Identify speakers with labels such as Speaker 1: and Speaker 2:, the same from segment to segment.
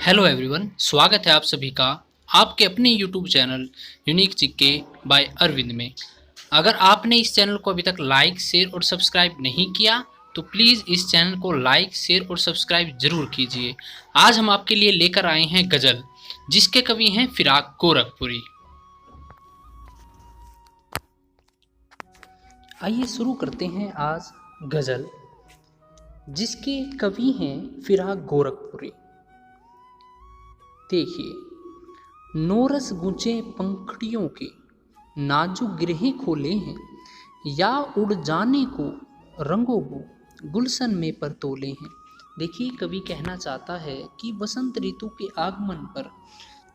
Speaker 1: Hello everyone, स्वागत है आप सभी का आपके अपने YouTube channel unique GK by Arvind में। अगर आपने इस चैनल को अभी तक लाइक, शेयर और सब्सक्राइब नहीं किया तो प्लीज़ इस चैनल को लाइक, शेयर और सब्सक्राइब जरूर कीजिए। आज हम आपके लिए लेकर आए हैं गज़ल, जिसके कवि हैं फिराक गोरखपुरी। आइए शुरू करते हैं आज गज़ल, जिसके कवि हैं फिराक गोरखपुरी। देखिए, नोरस गुंचे पंखड़ियों के नाजुक ग्रहें खोले हैं, या उड़ जाने को रंगों गुलशन में पर तोले हैं। देखिए, कवि कहना चाहता है कि वसंत ऋतु के आगमन पर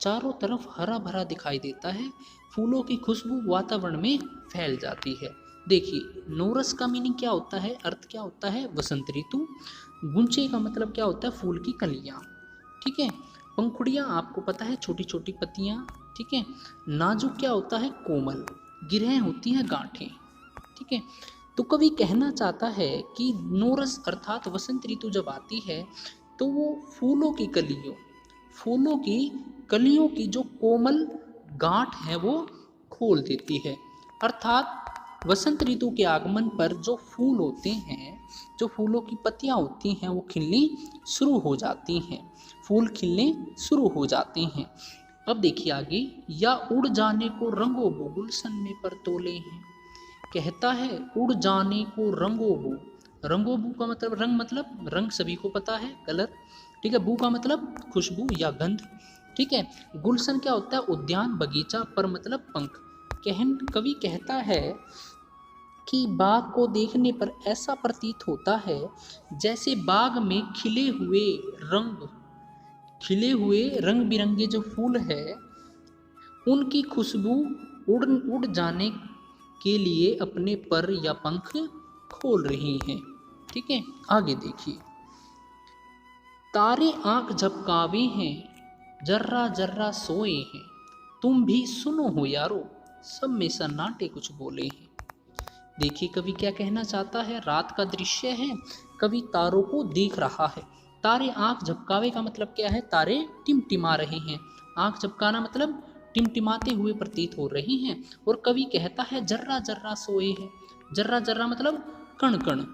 Speaker 1: चारों तरफ हरा भरा दिखाई देता है, फूलों की खुशबू वातावरण में फैल जाती है। देखिए, नोरस का मीनिंग क्या होता है, अर्थ क्या होता है, वसंत ऋतु। गुंचे का मतलब क्या होता है, फूल की कलियां। ठीक है। पंखुड़ियाँ आपको पता है, छोटी छोटी पत्तियाँ। ठीक है। नाजुक क्या होता है, कोमल। गिरहें होती हैं, गांठें। ठीक है। तो कवि कहना चाहता है कि नोरस अर्थात वसंत ऋतु जब आती है तो वो फूलों की कलियों की जो कोमल गांठ है वो खोल देती है। अर्थात वसंत ऋतु के आगमन पर जो फूल होते हैं, जो फूलों की पत्तियां होती हैं, वो खिलनी शुरू हो जाती हैं, फूल खिलने शुरू हो जाते हैं। अब देखिए आगे, या उड़ जाने को रंगो बो गुलशन में पर तोले हैं। कहता है उड़ जाने को रंगो बू का मतलब रंग, मतलब रंग सभी को पता है, कलर। ठीक है। बू का मतलब खुशबू या गंध। ठीक है। गुलशन क्या होता है, उद्यान, बगीचा। पर मतलब पंख। कवि कहता है कि बाग को देखने पर ऐसा प्रतीत होता है जैसे बाग में खिले हुए रंग बिरंगे जो फूल है, उनकी खुशबू उड़ उड़ जाने के लिए अपने पर या पंख खोल रही हैं। ठीक है। आगे देखिए, तारे आंख झपकावे हैं, जर्रा जर्रा सोए हैं, तुम भी सुनो हो यारो, सब में सन्नाटे कुछ बोले हैं। देखिए, कवि क्या कहना चाहता है, रात का दृश्य है, कवि तारों को देख रहा है। तारे आंख झपकावे का मतलब क्या है, तारे टिमटिमा रहे हैं। आंख झपकाना मतलब टिमटिमाते हुए प्रतीत हो रही हैं। और कवि कहता है जर्रा जर्रा सोए हैं। जर्रा जर्रा मतलब कण कण।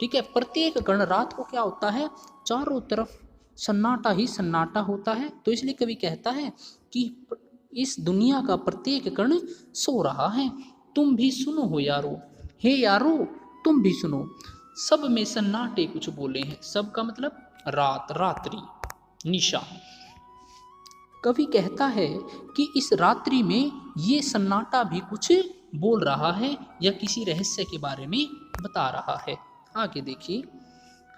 Speaker 1: ठीक है। प्रत्येक कण, रात को क्या होता है, चारों तरफ सन्नाटा ही सन्नाटा होता है, तो इसलिए कवि कहता है कि इस दुनिया का प्रत्येक कण सो रहा है। तुम भी सुनो हो यारो, हे यारो तुम भी सुनो, सब में सन्नाटे कुछ बोले हैं। सब का मतलब रात, रात्रि, निशा। कवि कहता है कि इस रात्रि में ये सन्नाटा भी कुछ बोल रहा है या किसी रहस्य के बारे में बता रहा है। आगे देखिए,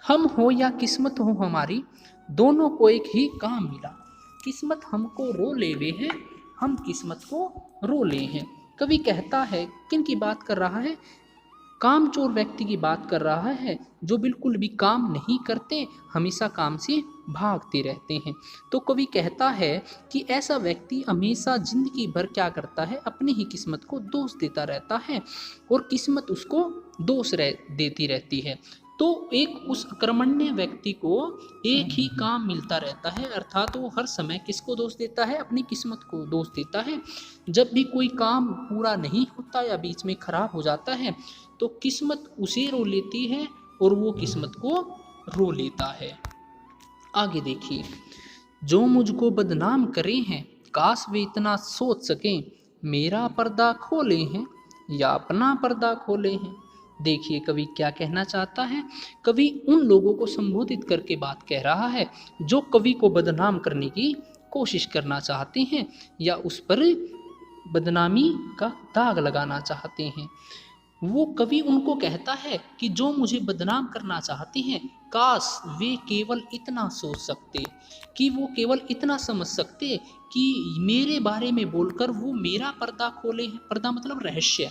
Speaker 1: हम हो या किस्मत हो हमारी, दोनों को एक ही काम मिला, किस्मत हमको रो लेवे है, हम किस्मत को रो ले हैं। कवि कहता है किन की बात कर रहा है, कामचोर व्यक्ति की बात कर रहा है, जो बिल्कुल भी काम नहीं करते, हमेशा काम से भागते रहते हैं। तो कवि कहता है कि ऐसा व्यक्ति हमेशा जिंदगी भर क्या करता है, अपनी ही किस्मत को दोष देता रहता है और किस्मत उसको दोष देती रहती है। तो एक उस अकर्मण्य व्यक्ति को एक ही काम मिलता रहता है, अर्थात वो हर समय किसको दोष देता है, अपनी किस्मत को दोष देता है। जब भी कोई काम पूरा नहीं होता या बीच में खराब हो जाता है तो किस्मत उसे रो लेती है और वो किस्मत को रो लेता है। आगे देखिए, जो मुझको बदनाम करे हैं, काश वे इतना सोच सकें, मेरा पर्दा खोले हैं या अपना पर्दा खोले हैं। देखिए, कवि क्या कहना चाहता है, कवि उन लोगों को संबोधित करके बात कह रहा है जो कवि को बदनाम करने की कोशिश करना चाहते हैं या उस पर बदनामी का दाग लगाना चाहते हैं। वो कवि उनको कहता है कि जो मुझे बदनाम करना चाहते हैं, काश वे केवल इतना सोच सकते, कि वो केवल इतना समझ सकते कि मेरे बारे में बोलकर वो मेरा पर्दा खोले हैं। पर्दा मतलब रहस्य,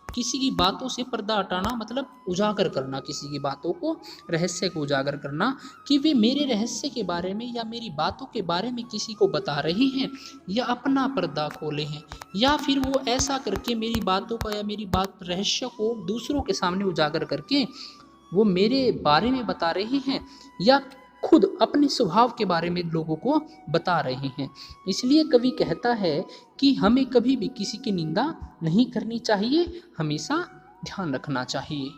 Speaker 1: किसी की बातों से पर्दा हटाना मतलब उजागर करना, किसी की बातों को, रहस्य को उजागर करना, कि वे मेरे रहस्य के बारे में या मेरी बातों के बारे में किसी को बता रही हैं या अपना पर्दा खोले हैं, या फिर वो ऐसा करके मेरी बातों का या मेरी बात रहस्य को दूसरों के सामने उजागर करके वो मेरे बारे में बता रहे हैं, या खुद अपने स्वभाव के बारे में लोगों को बता रहे हैं। इसलिए कवि कहता है कि हमें कभी भी किसी की निंदा नहीं करनी चाहिए, हमेशा ध्यान रखना चाहिए।